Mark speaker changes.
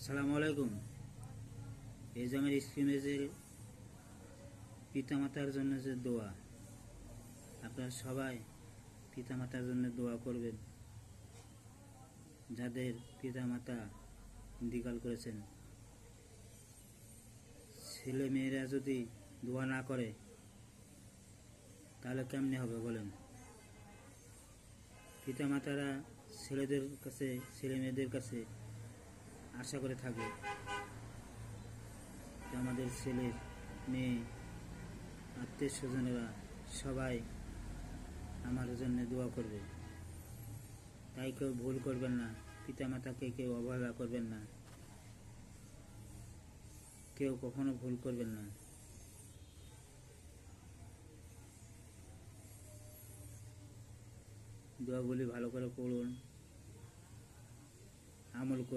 Speaker 1: আসসালামু আলাইকুম। এই যে আমার স্ক্রিনে যে পিতামাতার জন্য যে দোয়া, আপনারা সবাই পিতামাতার জন্য দোয়া করবেন। যাদের পিতামাতা ইন্তিকাল করেছেন, ছেলে মেয়েরা যদি দোয়া না করে তাহলে কেমনে হবে বলেন? পিতামাতারা ছেলেদের কাছে, ছেলে মেয়েদের কাছে আশা করে থাকে যে আমাদের ছেলে মেয়ে, আত্মীয় স্বজনেরা সবাই আমার জন্য দোয়া করবে। তাই কেউ ভুল করবেন না, পিতামাতাকে কেউ অবহেলা করবেন না, কেউ কখনো ভুল করবেন না। দোয়াগুলি ভালো করে পড়ুন, আমল করুন।